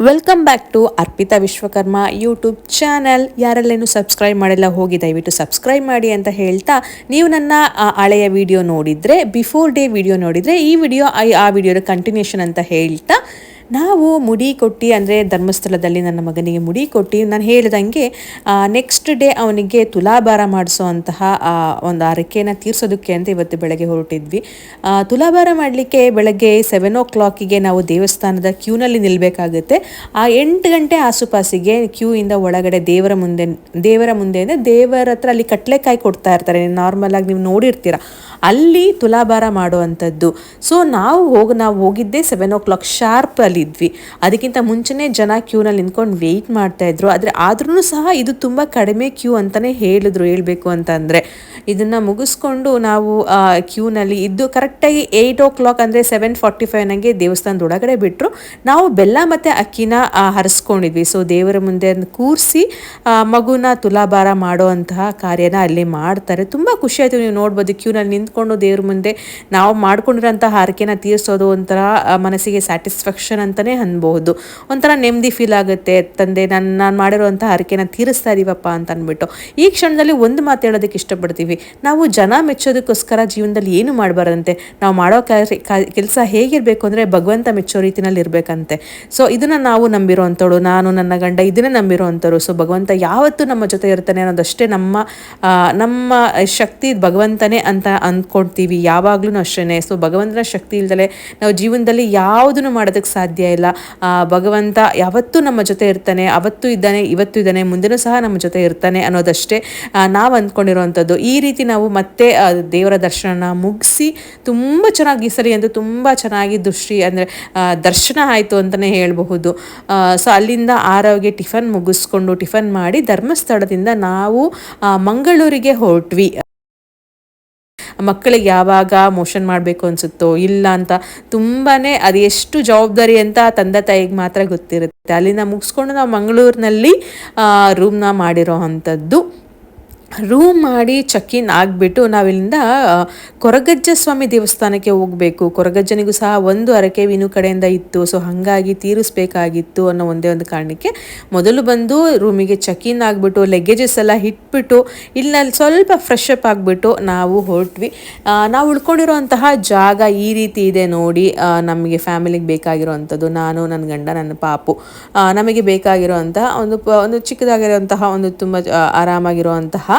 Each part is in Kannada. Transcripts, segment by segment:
Welcome back to Arpita Vishwakarma YouTube channel. ಯಾರೆಲ್ಲೇನು ಸಬ್ಸ್ಕ್ರೈಬ್ ಮಾಡಿಲ್ಲ ಹೋಗಿ ದಯವಿಟ್ಟು ಸಬ್ಸ್ಕ್ರೈಬ್ ಮಾಡಿ ಅಂತ ಹೇಳ್ತಾ, ನೀವು ನನ್ನ ಹಳೆಯ ವಿಡಿಯೋ ನೋಡಿದರೆ, ಬಿಫೋರ್ ಡೇ ವಿಡಿಯೋ ನೋಡಿದರೆ, ಈ ವಿಡಿಯೋ ಆ ವಿಡಿಯೋದ ಕಂಟಿನ್ಯೂಷನ್ ಅಂತ ಹೇಳ್ತಾ, ನಾವು ಮುಡಿ ಕೊಟ್ಟು ಅಂದರೆ ಧರ್ಮಸ್ಥಳದಲ್ಲಿ ನನ್ನ ಮಗನಿಗೆ ಮುಡಿ ಕೊಟ್ಟು ನಾನು ಹೇಳ್ದಂಗೆ ನೆಕ್ಸ್ಟ್ ಡೇ ಅವನಿಗೆ ತುಲಾಭಾರ ಮಾಡಿಸೋ ಅಂತಹ ಒಂದು ಹರಕೆಯನ್ನು ತೀರಿಸೋದಕ್ಕೆ ಅಂತ ಇವತ್ತು ಬೆಳಗ್ಗೆ ಹೊರಟಿದ್ವಿ. ತುಲಾಭಾರ ಮಾಡಲಿಕ್ಕೆ ಬೆಳಗ್ಗೆ 7 ನಾವು ದೇವಸ್ಥಾನದ ಕ್ಯೂನಲ್ಲಿ ನಿಲ್ಲಬೇಕಾಗುತ್ತೆ. 8 ಗಂಟೆ ಆಸುಪಾಸಿಗೆ ಕ್ಯೂ ಇಂದ ಒಳಗಡೆ ದೇವರ ಮುಂದೆ ಅಂದರೆ ದೇವರ ಹತ್ರ ಅಲ್ಲಿ ಕಟ್ಲೆಕಾಯಿ ಕೊಡ್ತಾ ಇರ್ತಾರೆ, ನಾರ್ಮಲ್ ಆಗಿ ನೀವು ನೋಡಿರ್ತೀರ, ಅಲ್ಲಿ ತುಲಾಭಾರ ಮಾಡುವಂಥದ್ದು. ಸೊ ನಾವು ಹೋಗಿದ್ದೆ 7 ಶಾರ್ಪ್ ಅಲ್ಲಿ ಇದ್ವಿ. ಅದಕ್ಕಿಂತ ಮುಂಚೆನೇ ಜನ ಕ್ಯೂನಲ್ಲಿ ನಿಂತ್ಕೊಂಡು ವೆಯ್ಟ್ ಮಾಡ್ತಾ ಇದ್ರು. ಆದ್ರೂ ಸಹ ಇದು ತುಂಬ ಕಡಿಮೆ ಕ್ಯೂ ಅಂತಾನೆ ಹೇಳಬೇಕು ಅಂತಂದರೆ. ಇದನ್ನು ಮುಗಿಸ್ಕೊಂಡು ನಾವು ಕ್ಯೂನಲ್ಲಿ ಇದ್ದು ಕರೆಕ್ಟಾಗಿ 8 ಅಂದರೆ 7:45 ದೇವಸ್ಥಾನದ ಒಳಗಡೆ ಬಿಟ್ಟರು. ನಾವು ಬೆಲ್ಲ ಮತ್ತು ಅಕ್ಕಿನ ಹರಿಸ್ಕೊಂಡಿದ್ವಿ. ಸೊ ದೇವರ ಮುಂದೆ ಕೂರಿಸಿ ಮಗುನ ತುಲಾಭಾರ ಮಾಡುವಂತಹ ಕಾರ್ಯನ ಅಲ್ಲಿ ಮಾಡ್ತಾರೆ. ತುಂಬ ಖುಷಿ ಆಯಿತು. ನೀವು ನೋಡ್ಬೋದು, ಕ್ಯೂನಲ್ಲಿ ನಿಂತ್ಕೊಂಡು ದೇವ್ರ ಮುಂದೆ ನಾವು ಮಾಡ್ಕೊಂಡಿರೋಂಥ ಹಾರಕೆನ ತೀರಿಸೋದು ಒಂಥರ ಮನಸ್ಸಿಗೆ ಸ್ಯಾಟಿಸ್ಫ್ಯಾಕ್ಷನ್ ಅಂತಲೇ ಅನ್ಬೋದು. ಒಂಥರ ನೆಮ್ಮದಿ ಫೀಲ್ ಆಗುತ್ತೆ. ತಂದೆ ನಾನು ಮಾಡಿರೋಂಥ ಹಾರಕೆನ ತೀರಿಸ್ತಾ ಇದೀವಪ್ಪ ಅಂತ ಅಂದ್ಬಿಟ್ಟು. ಈ ಕ್ಷಣದಲ್ಲಿ ಒಂದು ಮಾತು ಹೇಳೋದಕ್ಕೆ ಇಷ್ಟಪಡ್ತೀವಿ, ನಾವು ಜನ ಮೆಚ್ಚೋದಕ್ಕೋಸ್ಕರ ಜೀವನದಲ್ಲಿ ಏನು ಮಾಡಬಾರ್ದಂತೆ. ನಾವು ಮಾಡೋ ಕೆಲಸ ಹೇಗಿರಬೇಕು ಅಂದರೆ ಭಗವಂತ ಮೆಚ್ಚೋ ರೀತಿನಲ್ಲಿ ಇರಬೇಕಂತೆ. ಸೊ ಇದನ್ನು ನಾವು ನಂಬಿರೋ ಅಂಥವ್ರು, ನಾನು ನನ್ನ ಗಂಡ ಇದನ್ನೇ ನಂಬಿರೋ ಅಂಥವ್ರು. ಸೊ ಭಗವಂತ ಯಾವತ್ತೂ ನಮ್ಮ ಜೊತೆ ಇರ್ತಾನೆ ಅನ್ನೋದಷ್ಟೇ ನಮ್ಮ ಶಕ್ತಿ ಭಗವಂತನೇ ಅಂತ ಅಂದ್ಕೊಳ್ತೀವಿ ಯಾವಾಗ್ಲೂ ಅಷ್ಟೇ. ಸೊ ಭಗವಂತನ ಶಕ್ತಿ ಇಲ್ದಲೆ ನಾವು ಜೀವನದಲ್ಲಿ ಯಾವುದನ್ನು ಮಾಡೋದಕ್ಕೆ ಸಾಧ್ಯ ಇಲ್ಲ. ಭಗವಂತ ಯಾವತ್ತೂ ನಮ್ಮ ಜೊತೆ ಇರ್ತಾನೆ, ಅವತ್ತು ಇದ್ದಾನೆ, ಇವತ್ತು ಇದ್ದಾನೆ, ಮುಂದೆನೂ ಸಹ ನಮ್ಮ ಜೊತೆ ಇರ್ತಾನೆ ಅನ್ನೋದಷ್ಟೇ ನಾವು ಅಂದ್ಕೊಂಡಿರೋವಂಥದ್ದು. ಈ ರೀತಿ ನಾವು ಮತ್ತೆ ದೇವರ ದರ್ಶನ ಮುಗಿಸಿ ತುಂಬ ಚೆನ್ನಾಗಿ ಈ ಸರಿ ಅಂತೂ ತುಂಬ ಚೆನ್ನಾಗಿ ದರ್ಶನ ಆಯಿತು ಅಂತಲೇ ಹೇಳಬಹುದು. ಸೊ ಅಲ್ಲಿಂದ ಆರೋಗ್ಯ ಟಿಫನ್ ಮಾಡಿ ಧರ್ಮಸ್ಥಳದಿಂದ ನಾವು ಮಂಗಳೂರಿಗೆ ಹೊರಟ್ವಿ. ಮಕ್ಕಳಿಗೆ ಯಾವಾಗ ಮೋಷನ್ ಮಾಡಬೇಕು ಅನಿಸುತ್ತೋ ಇಲ್ಲ ಅಂತ ತುಂಬಾ ಅದು ಎಷ್ಟು ಜವಾಬ್ದಾರಿ ಅಂತ ತಂದೆ ತಾಯಿಗೆ ಮಾತ್ರ ಗೊತ್ತಿರುತ್ತೆ. ಅಲ್ಲಿಂದ ಮುಗಿಸ್ಕೊಂಡು ನಾವು ಮಂಗಳೂರಿನಲ್ಲಿ ರೂಮ್ನ ಮಾಡಿರೋ ಅಂಥದ್ದು. ರೂಮ್ ಮಾಡಿ ಚೆಕ್ ಇನ್ ಆಗಿಬಿಟ್ಟು ನಾವಿಲ್ಲಿಂದ ಕೊರಗಜ್ಜ ಸ್ವಾಮಿ ದೇವಸ್ಥಾನಕ್ಕೆ ಹೋಗಬೇಕು. ಕೊರಗಜ್ಜನಿಗೂ ಸಹ ಒಂದು ಹರಕೆ ವಿನು ಕಡೆಯಿಂದ ಇತ್ತು. ಸೊ ಹಾಗಾಗಿ ತೀರಿಸ್ಬೇಕಾಗಿತ್ತು ಅನ್ನೋ ಒಂದೇ ಒಂದು ಕಾರಣಕ್ಕೆ ಮೊದಲು ಬಂದು ರೂಮಿಗೆ ಚೆಕ್ ಇನ್ ಆಗಿಬಿಟ್ಟು ಲಗೇಜಸ್ ಎಲ್ಲ ಇಟ್ಬಿಟ್ಟು ಇಲ್ಲಿ ಸ್ವಲ್ಪ ಫ್ರೆಶ್ ಅಪ್ ಆಗಿಬಿಟ್ಟು ನಾವು ಹೊರಟ್ವಿ. ನಾವು ಉಳ್ಕೊಂಡಿರೋಂತಹ ಜಾಗ ಈ ರೀತಿ ಇದೆ ನೋಡಿ. ನಮಗೆ ಫ್ಯಾಮಿಲಿಗೆ ಬೇಕಾಗಿರೋವಂಥದ್ದು, ನಾನು, ನನ್ನ ಗಂಡ, ನನ್ನ ಪಾಪು, ನಮಗೆ ಬೇಕಾಗಿರೋವಂತಹ ಒಂದು ಚಿಕ್ಕದಾಗಿರೋಂತಹ ಒಂದು ತುಂಬ ಆರಾಮಾಗಿರುವಂತಹ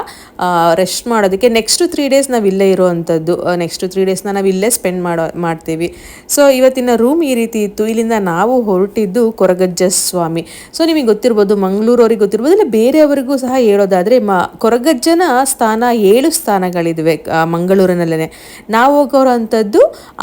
ರೆಸ್ಟ್ ಮಾಡೋದಕ್ಕೆ ನೆಕ್ಸ್ಟ್ 3 days ನಾವು ಇಲ್ಲೇ ಇರೋವಂಥದ್ದು. ನೆಕ್ಸ್ಟ್ 3 days ನಾವು ಇಲ್ಲೇ ಸ್ಪೆಂಡ್ ಮಾಡ್ತೀವಿ. ಸೊ ಇವತ್ತಿನ ರೂಮ್ ಈ ರೀತಿ ಇತ್ತು. ಇಲ್ಲಿಂದ ನಾವು ಹೊರಟಿದ್ದು ಕೊರಗಜ್ಜ ಸ್ವಾಮಿ. ಸೊ ನಿಮಗೆ ಗೊತ್ತಿರ್ಬೋದು, ಮಂಗಳೂರವ್ರಿಗೆ ಗೊತ್ತಿರ್ಬೋದು, ಇಲ್ಲ ಬೇರೆಯವರಿಗೂ ಸಹ ಹೇಳೋದಾದರೆ ಕೊರಗಜ್ಜನ ಸ್ಥಾನ 7 ಸ್ಥಾನಗಳಿವೆ ಮಂಗಳೂರಿನಲ್ಲೇ. ನಾವು ಹೋಗೋವಂಥದ್ದು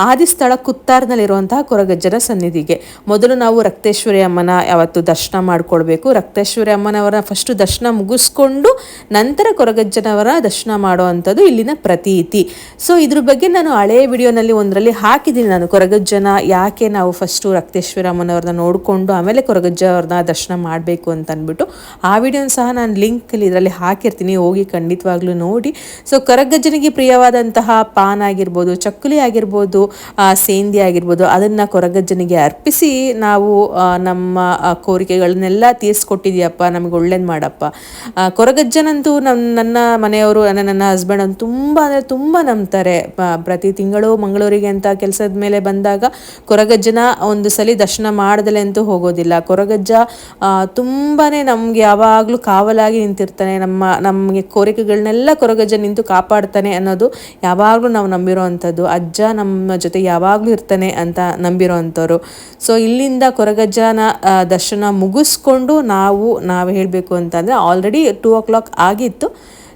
ಆದಿಸ್ಥಳ ಕುತ್ತಾರ್ನಲ್ಲಿರುವಂತಹ ಕೊರಗಜ್ಜನ ಸನ್ನಿಧಿಗೆ. ಮೊದಲು ನಾವು ರಕ್ತೇಶ್ವರಿ ಅಮ್ಮನ ಯಾವತ್ತು ದರ್ಶನ ಮಾಡ್ಕೊಳ್ಬೇಕು. ರಕ್ತೇಶ್ವರಿ ಅಮ್ಮನವರ ಫಸ್ಟ್ ದರ್ಶನ ಮುಗಿಸ್ಕೊಂಡು ನಂತರ ಕೊರಗಜ್ಜನವರ ದರ್ಶನ ಮಾಡೋ ಅಂಥದ್ದು ಇಲ್ಲಿನ ಪ್ರತೀತಿ. ಸೊ ಇದ್ರ ಬಗ್ಗೆ ನಾನು ಹಳೆಯ ವಿಡಿಯೋನಲ್ಲಿ ಒಂದರಲ್ಲಿ ಹಾಕಿದ್ದೀನಿ. ನಾನು ಕೊರಗಜ್ಜನ ಯಾಕೆ ನಾವು ಫಸ್ಟು ರಕ್ತೇಶ್ವರ ಅಮ್ಮನವ್ರನ್ನ ನೋಡಿಕೊಂಡು ಆಮೇಲೆ ಕೊರಗಜ್ಜ ಅವ್ರನ್ನ ದರ್ಶನ ಮಾಡಬೇಕು ಅಂತ ಅಂದ್ಬಿಟ್ಟು ಆ ವಿಡಿಯೋನ ಸಹ ನಾನು ಲಿಂಕಲ್ಲಿ ಇದರಲ್ಲಿ ಹಾಕಿರ್ತೀನಿ, ಹೋಗಿ ಖಂಡಿತವಾಗ್ಲೂ ನೋಡಿ. ಸೊ ಕೊರಗಜ್ಜನಿಗೆ ಪ್ರಿಯವಾದಂತಹ ಪಾನ್ ಆಗಿರ್ಬೋದು, ಚಕ್ಕುಲಿ ಆಗಿರ್ಬೋದು, ಸೇಂದಿ ಆಗಿರ್ಬೋದು, ಅದನ್ನು ಕೊರಗಜ್ಜನಿಗೆ ಅರ್ಪಿಸಿ ನಾವು ನಮ್ಮ ಕೋರಿಕೆಗಳನ್ನೆಲ್ಲ ತೀರಿಸ್ಕೊಟ್ಟಿದ್ಯಪ್ಪ, ನಮಗೆ ಒಳ್ಳೇದು ಮಾಡಪ್ಪ. ಕೊರಗಜ್ಜನಂತೂ ನನ್ನ ಮನೆಯವರು, ನನ್ನ ಹಸ್ಬೆಂಡ್ ಅಂತ ತುಂಬ ನಂಬ್ತಾರೆ. ಪ್ರತಿ ತಿಂಗಳು ಮಂಗಳೂರಿಗೆ ಅಂತ ಕೆಲಸದ ಮೇಲೆ ಬಂದಾಗ ಕೊರಗಜ್ಜನ ಒಂದು ಸಲ ದರ್ಶನ ಮಾಡ್ದಲೆ ಅಂತೂ ಹೋಗೋದಿಲ್ಲ. ಕೊರಗಜ್ಜ ತುಂಬಾ ನಮ್ಗೆ ಯಾವಾಗಲೂ ಕಾವಲಾಗಿ ನಿಂತಿರ್ತಾನೆ. ನಮಗೆ ಕೋರಿಕೆಗಳನ್ನೆಲ್ಲ ಕೊರಗಜ್ಜ ನಿಂತು ಕಾಪಾಡ್ತಾನೆ ಅನ್ನೋದು ಯಾವಾಗಲೂ ನಾವು ನಂಬಿರೋ ಅಂಥದ್ದು. ಅಜ್ಜ ನಮ್ಮ ಜೊತೆ ಯಾವಾಗಲೂ ಇರ್ತಾನೆ ಅಂತ ನಂಬಿರೋ ಅಂಥವ್ರು. ಸೊ ಇಲ್ಲಿಂದ ಕೊರಗಜ್ಜನ ದರ್ಶನ ಮುಗಿಸ್ಕೊಂಡು ನಾವು ಹೇಳಬೇಕು ಅಂತಂದರೆ ಆಲ್ರೆಡಿ 2 ಆಗಿತ್ತು.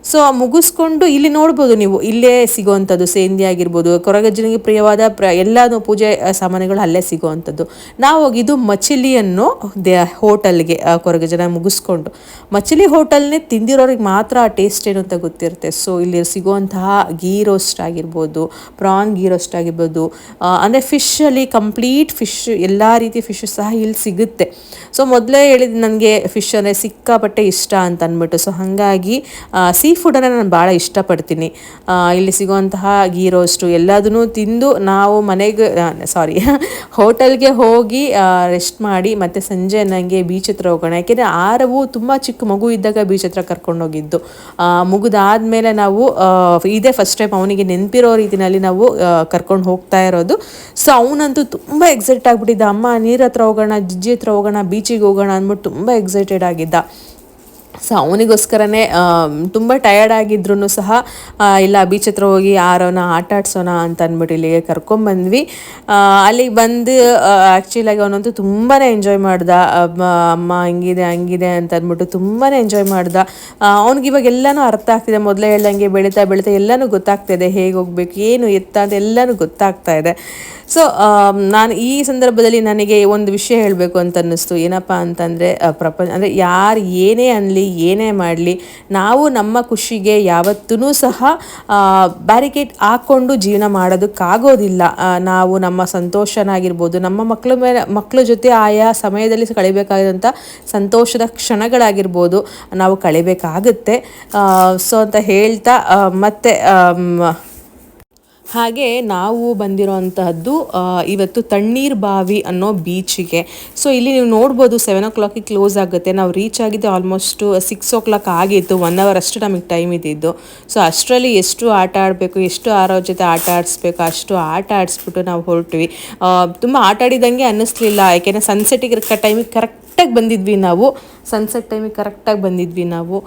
ಸೊ ಮುಗಿಸ್ಕೊಂಡು ಇಲ್ಲಿ ನೋಡ್ಬೋದು ನೀವು, ಇಲ್ಲೇ ಸಿಗೋವಂಥದ್ದು ಸೇಂದಿ ಆಗಿರ್ಬೋದು, ಕೊರಗಜ್ಜನಿಗೆ ಪ್ರಿಯವಾದ ಎಲ್ಲನೂ ಪೂಜೆ ಸಾಮಾನುಗಳು ಅಲ್ಲೇ ಸಿಗೋವಂಥದ್ದು. ನಾವು ಹೋಗಿದ್ದು ಮಚಿಲಿ ಅನ್ನೋ ಹೋಟೆಲ್ಗೆ. ಕೊರಗಜ್ಜನ ಮುಗಿಸ್ಕೊಂಡು ಮಚಿಲಿ ಹೋಟೆಲ್ನೇ ತಿಂದಿರೋರಿಗೆ ಮಾತ್ರ ಆ ಟೇಸ್ಟ್ ಏನು ಅಂತ ಗೊತ್ತಿರುತ್ತೆ. ಸೊ ಇಲ್ಲಿ ಸಿಗುವಂತಹ ಗೀ ರೋಸ್ಟ್ ಆಗಿರ್ಬೋದು, ಪ್ರಾನ್ ಗೀ ರೋಸ್ಟ್ ಆಗಿರ್ಬೋದು, ಅಂದರೆ ಫಿಶಲ್ಲಿ ಕಂಪ್ಲೀಟ್ ಫಿಶ್, ಎಲ್ಲ ರೀತಿಯ ಫಿಶ್ ಸಹ ಇಲ್ಲಿ ಸಿಗುತ್ತೆ. ಸೊ ಮೊದಲೇ ಹೇಳಿದ್ದು ನನಗೆ ಫಿಶ್ ಅಂದರೆ ಸಿಕ್ಕಾಪಟ್ಟೆ ಇಷ್ಟ ಅಂತ ಅಂದ್ಬಿಟ್ಟು. ಸೊ ಹಾಗಾಗಿ ಸೀ ಫುಡನ್ನು ನಾನು ಭಾಳ ಇಷ್ಟಪಡ್ತೀನಿ. ಇಲ್ಲಿ ಸಿಗುವಂತಹ ಗೀ ರೋಸ್ಟು ಎಲ್ಲದನ್ನೂ ತಿಂದು ನಾವು ಮನೆಗೆ ಹೋಟೆಲ್ಗೆ ಹೋಗಿ ರೆಸ್ಟ್ ಮಾಡಿ ಮತ್ತು ಸಂಜೆ ನನಗೆ ಬೀಚ್ ಹತ್ರ ಹೋಗೋಣ. ಯಾಕೆಂದರೆ ಆರವು ತುಂಬ ಚಿಕ್ಕ ಮಗು ಇದ್ದಾಗ ಬೀಚ್ ಹತ್ರ ಕರ್ಕೊಂಡೋಗಿದ್ದು. ಮುಗಿದಾದ್ಮೇಲೆ ನಾವು ಇದೇ ಫಸ್ಟ್ ಟೈಮ್ ಅವನಿಗೆ ನೆನಪಿರೋ ರೀತಿಯಲ್ಲಿ ನಾವು ಕರ್ಕೊಂಡು ಹೋಗ್ತಾ ಇರೋದು. ಸೊ ಅವನಂತೂ ತುಂಬ ಎಕ್ಸೈಟ್ ಆಗಿಬಿಟ್ಟಿದ್ದ, ಅಮ್ಮ ನೀರು ಹತ್ರ ಹೋಗೋಣ, ಜಿಜ್ಜಿ ಹತ್ರ ಹೋಗೋಣ, ಬೀಚಿಗೆ ಹೋಗೋಣ ಅಂದ್ಬಿಟ್ಟು ತುಂಬ ಎಕ್ಸೈಟೆಡ್ ಆಗಿದ್ದ. ಸೊ ಅವನಿಗೋಸ್ಕರನೇ ತುಂಬ ಟಯರ್ಡ್ ಆಗಿದ್ರು ಸಹ ಇಲ್ಲ ಬೀಚ್ ಹತ್ರ ಹೋಗಿ ಆರೋನ ಆಟ ಆಡ್ಸೋಣ ಅಂತ ಅಂದ್ಬಿಟ್ಟು ಇಲ್ಲಿಗೆ ಕರ್ಕೊಂಬಂದ್ವಿ. ಅಲ್ಲಿಗೆ ಬಂದು ಆ್ಯಕ್ಚುಲಾಗಿ ಅವನಂತೂ ತುಂಬಾ ಎಂಜಾಯ್ ಮಾಡ್ದ. ಅಮ್ಮ ಹಂಗಿದೆ ಹಂಗಿದೆ ಅಂತ ಅಂದ್ಬಿಟ್ಟು ತುಂಬಾ ಎಂಜಾಯ್ ಮಾಡ್ದ. ಅವ್ನಿಗೆ ಇವಾಗ ಎಲ್ಲನೂ ಅರ್ಥ ಆಗ್ತಿದೆ. ಮೊದಲೇ ಹೇಳ್ದಂಗೆ ಬೆಳೀತಾ ಬೆಳೀತಾ ಎಲ್ಲನೂ ಗೊತ್ತಾಗ್ತಾಯಿದೆ, ಹೇಗೆ ಹೋಗ್ಬೇಕು ಏನು ಎತ್ತ ಅಂತ ಎಲ್ಲನೂ ಗೊತ್ತಾಗ್ತಾ ಇದೆ. ಸೊ ನಾನು ಈ ಸಂದರ್ಭದಲ್ಲಿ ನನಗೆ ಒಂದು ವಿಷಯ ಹೇಳಬೇಕು ಅಂತ ಅನ್ನಿಸ್ತು. ಏನಪ್ಪ ಅಂತಂದರೆ ಅಂದರೆ ಯಾರು ಏನೇ ಅನ್ನಲಿ ಏನೇ ಮಾಡಲಿ, ನಾವು ನಮ್ಮ ಖುಷಿಗೆ ಯಾವತ್ತೂ ಸಹ ಬ್ಯಾರಿಕೇಡ್ ಹಾಕ್ಕೊಂಡು ಜೀವನ ಮಾಡೋದಕ್ಕಾಗೋದಿಲ್ಲ. ನಾವು ನಮ್ಮ ಸಂತೋಷನಾಗಿರ್ಬೋದು, ನಮ್ಮ ಮಕ್ಕಳ ಜೊತೆ ಆಯಾ ಸಮಯದಲ್ಲಿ ಕಳಿಬೇಕಾದಂಥ ಸಂತೋಷದ ಕ್ಷಣಗಳಾಗಿರ್ಬೋದು ನಾವು ಕಳಿಬೇಕಾಗುತ್ತೆ. ಸೊ ಅಂತ ಹೇಳ್ತಾ ಮತ್ತೆ ಹಾಗೆ ನಾವು ಬಂದಿರೋಂತಹದ್ದು ಇವತ್ತು ತಣ್ಣೀರು ಬಾವಿ ಅನ್ನೋ ಬೀಚಿಗೆ. ಸೊ ಇಲ್ಲಿ ನೀವು ನೋಡ್ಬೋದು 7 o'clock ಕ್ಲೋಸ್ ಆಗುತ್ತೆ. ನಾವು ರೀಚ್ ಆಗಿದ್ದು ಆಲ್ಮೋಸ್ಟ್ 6 o'clock ಆಗಿತ್ತು. 1 hour ಅಷ್ಟು ನಮಗೆ ಟೈಮ್ ಇದ್ದಿದ್ದು. ಸೊ ಅಷ್ಟರಲ್ಲಿ ಎಷ್ಟು ಆಟ ಆಡಬೇಕು, ಎಷ್ಟು ಆರೋ ಜೊತೆ ಆಟ ಆಡಿಸ್ಬೇಕು ಅಷ್ಟು ಆಟ ಆಡಿಸ್ಬಿಟ್ಟು ನಾವು ಹೊರಟ್ವಿ. ತುಂಬ ಆಟ ಆಡಿದಂಗೆ ಅನ್ನಿಸ್ಲಿಲ್ಲ, ಯಾಕೆಂದರೆ ಸನ್ಸೆಟ್ಟಿಗೆ ಟೈಮಿಗೆ ಕರೆಕ್ಟಾಗಿ ಬಂದಿದ್ವಿ ನಾವು. ಸನ್ಸೆಟ್ ಟೈಮಿಗೆ ಕರೆಕ್ಟಾಗಿ ಬಂದಿದ್ವಿ ನಾವು.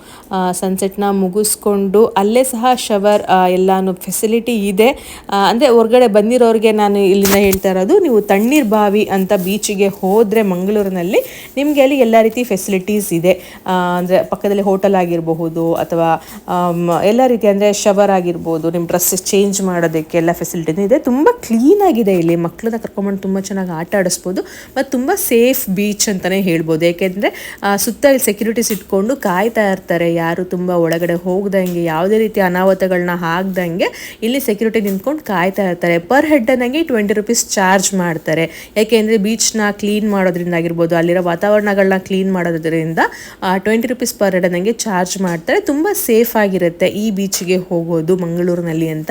ಸನ್ಸೆಟ್ನ ಮುಗಿಸ್ಕೊಂಡು ಅಲ್ಲೇ ಸಹ ಶವರ್ ಎಲ್ಲನೂ ಫೆಸಿಲಿಟಿ ಇದೆ. ಅಂದರೆ ಹೊರಗಡೆ ಬಂದಿರೋರಿಗೆ ನಾನು ಇಲ್ಲಿಂದ ಹೇಳ್ತಾ ಇರೋದು, ನೀವು ತಣ್ಣೀರು ಬಾವಿ ಅಂತ ಬೀಚಿಗೆ ಹೋದರೆ ಮಂಗಳೂರಿನಲ್ಲಿ ನಿಮಗೆ ಅಲ್ಲಿ ಎಲ್ಲ ರೀತಿ ಫೆಸಿಲಿಟೀಸ್ ಇದೆ. ಅಂದರೆ ಪಕ್ಕದಲ್ಲಿ ಹೋಟೆಲ್ ಆಗಿರಬಹುದು ಅಥವಾ ಎಲ್ಲ ರೀತಿ ಅಂದರೆ ಶವರ್ ಆಗಿರ್ಬೋದು, ನಿಮ್ಮ ಡ್ರೆಸ್ ಚೇಂಜ್ ಮಾಡೋದಕ್ಕೆ ಎಲ್ಲ ಫೆಸಿಲಿಟೀಸ್ ಇದೆ. ತುಂಬ ಕ್ಲೀನಾಗಿದೆ. ಇಲ್ಲಿ ಮಕ್ಕಳನ್ನ ಕರ್ಕೊಂಬಂದು ತುಂಬ ಚೆನ್ನಾಗಿ ಆಟ ಆಡಿಸ್ಬೋದು ಮತ್ತು ತುಂಬ ಸೇಫ್ ಬೀಚ್ ಅಂತಲೇ ಹೇಳ್ಬೋದು. ಏಕೆಂದರೆ ಸುತ್ತ ಇಲ್ಲಿ ಸೆಕ್ಯೂರಿಟೀಸ್ ಇಟ್ಕೊಂಡು ಕಾಯ್ತಾ ಇರ್ತಾರೆ, ಯಾರು ತುಂಬ ಒಳಗಡೆ ಹೋಗ್ದಂಗೆ, ಯಾವುದೇ ರೀತಿ ಅನಾಹುತಗಳನ್ನ ಆಗ್ದಂಗೆ ಇಲ್ಲಿ ಸೆಕ್ಯೂರಿಟಿ ನಿಂತ್ಕೊಂಡು ಕಾಯ್ತಾ ಇರ್ತಾರೆ. ಪರ್ ಹೆಡ್ ನನಗೆ 20 rupees ಚಾರ್ಜ್ ಮಾಡ್ತಾರೆ. ಯಾಕೆಂದರೆ ಬೀಚ್ನ ಕ್ಲೀನ್ ಮಾಡೋದ್ರಿಂದ ಆಗಿರ್ಬೋದು, ಅಲ್ಲಿರೋ ವಾತಾವರಣಗಳನ್ನ ಕ್ಲೀನ್ ಮಾಡೋದ್ರಿಂದ 20 rupees ಪರ್ ಹೆಡ್ ನನಗೆ ಚಾರ್ಜ್ ಮಾಡ್ತಾರೆ. ತುಂಬ ಸೇಫ್ ಆಗಿರುತ್ತೆ ಈ ಬೀಚಿಗೆ ಹೋಗೋದು ಮಂಗಳೂರಿನಲ್ಲಿ ಅಂತ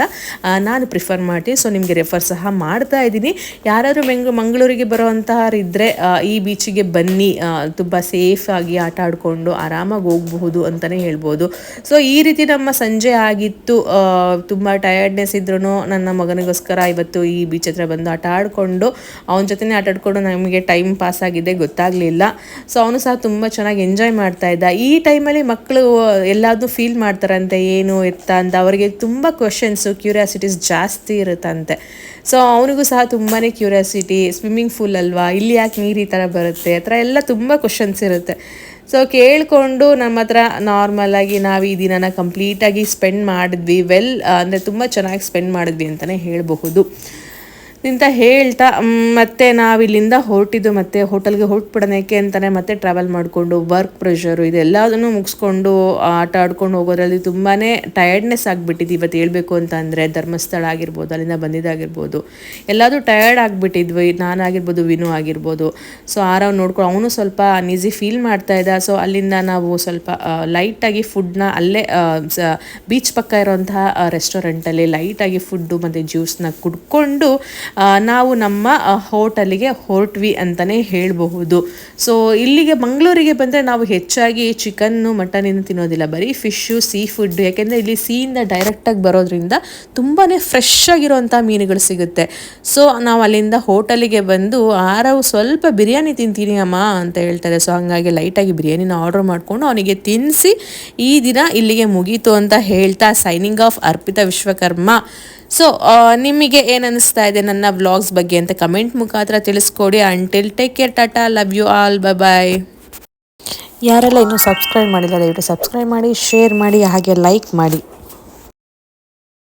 ನಾನು ಪ್ರಿಫರ್ ಮಾಡ್ತೀನಿ. ಸೊ ನಿಮಗೆ ರೆಫರ್ ಸಹ ಮಾಡ್ತಾ ಇದ್ದೀನಿ. ಯಾರಾದರೂ ಮಂಗಳೂರಿಗೆ ಬರೋವಂತಹರಿದ್ದರೆ ಈ ಬೀಚಿಗೆ ಬನ್ನಿ, ತುಂಬ ಸೇಫ್ ಆಗಿ ಆಟ ಆಡಿಕೊಂಡು ಆರಾಮಾಗಿ ಹೋಗಬಹುದು ಅಂತಲೇ ಹೇಳ್ಬೋದು. ಸೊ ಈ ರೀತಿ ನಮ್ಮ ಸಂಜೆ ಆಗಿತ್ತು. ತುಂಬ ಟಯರ್ಡ್ನೆಸ್ ಇದ್ರೂ ನನ್ನ ಮಗನಿಗೋಸ್ಕರ ಇವತ್ತು ಈ ಬೀಚ್ ಹತ್ರ ಬಂದು ಆಟ ಆಡಿಕೊಂಡು ಅವನ ಜೊತೆನೇ ಆಟ ಆಡಿಕೊಂಡು ನಮಗೆ ಟೈಮ್ ಪಾಸ್ ಆಗಿದೆ, ಗೊತ್ತಾಗಲಿಲ್ಲ. ಸೊ ಅವನು ಸಹ ತುಂಬ ಚೆನ್ನಾಗಿ ಎಂಜಾಯ್ ಮಾಡ್ತಾ ಇದ್ದ. ಈ ಟೈಮಲ್ಲಿ ಮಕ್ಕಳು ಎಲ್ಲಾದರೂ ಫೀಲ್ ಮಾಡ್ತಾರಂತೆ, ಏನು ಎತ್ತ ಅಂತ. ಅವರಿಗೆ ತುಂಬ ಕ್ವಶನ್ಸು, ಕ್ಯೂರಿಯಾಸಿಟೀಸ್ ಜಾಸ್ತಿ ಇರುತ್ತಂತೆ. ಸೊ ಅವನಿಗೂ ಸಹ ತುಂಬಾ ಕ್ಯೂರಿಯಾಸಿಟಿ, ಸ್ವಿಮ್ಮಿಂಗ್ ಪೂಲ್ ಅಲ್ವಾ, ಇಲ್ಲಿ ಯಾಕೆ ನೀರು ಈ ಥರ ಬರುತ್ತೆ, ಆ ಥರ ಎಲ್ಲ ತುಂಬ ಕ್ವಶನ್ಸ್ ಇರುತ್ತೆ. ಸೊ ಕೇಳಿಕೊಂಡು ನಮ್ಮ ಹತ್ರ ನಾರ್ಮಲಾಗಿ ನಾವು ಈ ದಿನನ ಕಂಪ್ಲೀಟಾಗಿ ಸ್ಪೆಂಡ್ ಮಾಡಿದ್ವಿ. ಅಂದರೆ ತುಂಬ ಚೆನ್ನಾಗಿ ಸ್ಪೆಂಡ್ ಮಾಡಿದ್ವಿ ಅಂತಲೇ ಹೇಳಬಹುದು ಅಂತ ಹೇಳ್ತಾ ಮತ್ತೆ ನಾವಿಲ್ಲಿಂದ ಹೊರಟಿದ್ದು ಮತ್ತೆ ಹೋಟೆಲ್ಗೆ ಹೊರಟ್ಬಿಡೋಣಕ್ಕೆ ಅಂತಲೇ ಮತ್ತೆ ಟ್ರಾವೆಲ್ ಮಾಡಿಕೊಂಡು ವರ್ಕ್ ಪ್ರೆಷರು ಇದೆಲ್ಲದನ್ನು ಮುಗಿಸ್ಕೊಂಡು ಆಟ ಆಡ್ಕೊಂಡು ಹೋಗೋದ್ರಲ್ಲಿ ತುಂಬಾ ಟಯರ್ಡ್ನೆಸ್ ಆಗಿಬಿಟ್ಟಿದ್ದು. ಇವತ್ತು ಹೇಳ್ಬೇಕು ಅಂತ ಅಂದರೆ ಧರ್ಮಸ್ಥಳ ಆಗಿರ್ಬೋದು, ಅಲ್ಲಿಂದ ಬಂದಿದ್ದಾಗಿರ್ಬೋದು, ಎಲ್ಲಾದರೂ ಟಯರ್ಡ್ ಆಗಿಬಿಟ್ಟಿದ್ವಿ. ನಾನಾಗಿರ್ಬೋದು, ವಿನು ಆಗಿರ್ಬೋದು. ಸೊ ಆರವ್ ನೋಡ್ಕೊಂಡು ಅವನು ಸ್ವಲ್ಪ ಅನ್ಈಸಿ ಫೀಲ್ ಮಾಡ್ತಾ ಇದ್ದ. ಸೊ ಅಲ್ಲಿಂದ ನಾವು ಸ್ವಲ್ಪ ಲೈಟಾಗಿ ಫುಡ್ನ ಅಲ್ಲೇ ಬೀಚ್ ಪಕ್ಕ ಇರೋಂತಹ ರೆಸ್ಟೋರೆಂಟಲ್ಲಿ ಲೈಟಾಗಿ ಫುಡ್ಡು ಮತ್ತು ಜ್ಯೂಸ್ನ ಕುಡ್ಕೊಂಡು ನಾವು ನಮ್ಮ ಹೋಟೆಲಿಗೆ ಹೊರಟ್ವಿ ಅಂತಲೇ ಹೇಳಬಹುದು. ಸೊ ಇಲ್ಲಿಗೆ ಮಂಗಳೂರಿಗೆ ಬಂದರೆ ನಾವು ಹೆಚ್ಚಾಗಿ ಚಿಕನ್ನು ಮಟನ್ ತಿನ್ನೋದಿಲ್ಲ, ಬರೀ ಫಿಶ್ಶು, ಸೀ ಫುಡ್. ಯಾಕೆಂದರೆ ಇಲ್ಲಿ ಸೀಯಿಂದ ಡೈರೆಕ್ಟಾಗಿ ಬರೋದ್ರಿಂದ ತುಂಬಾ ಫ್ರೆಶ್ ಆಗಿರೋವಂಥ ಮೀನುಗಳು ಸಿಗುತ್ತೆ. ಸೊ ನಾವು ಅಲ್ಲಿಂದ ಹೋಟೆಲಿಗೆ ಬಂದು ಆರವು ಸ್ವಲ್ಪ ಬಿರಿಯಾನಿ ತಿಂತೀನಿ ಅಮ್ಮ ಅಂತ ಹೇಳ್ತಾರೆ. ಸೊ ಹಾಗಾಗಿ ಲೈಟಾಗಿ ಬಿರಿಯಾನಿನ ಆರ್ಡರ್ ಮಾಡಿಕೊಂಡು ಅವನಿಗೆ ತಿನ್ನಿಸಿ ಈ ದಿನ ಇಲ್ಲಿಗೆ ಮುಗೀತು ಅಂತ ಹೇಳ್ತಾ signing off Arpita Vishwakarma. So ನಿಮಗೆ ಏನು ಅನ್ನಿಸ್ತಾ ಇದೆ ನನ್ನ ವ್ಲಾಗ್ಸ್ ಬಗ್ಗೆ ಅಂತ ಕಮೆಂಟ್ ಮುಖಾಂತರ ತಿಳಿಸ್ಕೊಡಿ. ಅಂಟಿಲ್ ಟೇಕ್ ಕೇರ್, ಟಾಟಾ, ಲವ್ ಯು ಆಲ್, ಬಾಯ್. ಯಾರೆಲ್ಲ ಇನ್ನೂ ಸಬ್ಸ್ಕ್ರೈಬ್ ಮಾಡಿಲ್ಲ ದಯವಿಟ್ಟು ಸಬ್ಸ್ಕ್ರೈಬ್ ಮಾಡಿ, ಶೇರ್ ಮಾಡಿ, ಹಾಗೆ ಲೈಕ್ ಮಾಡಿ.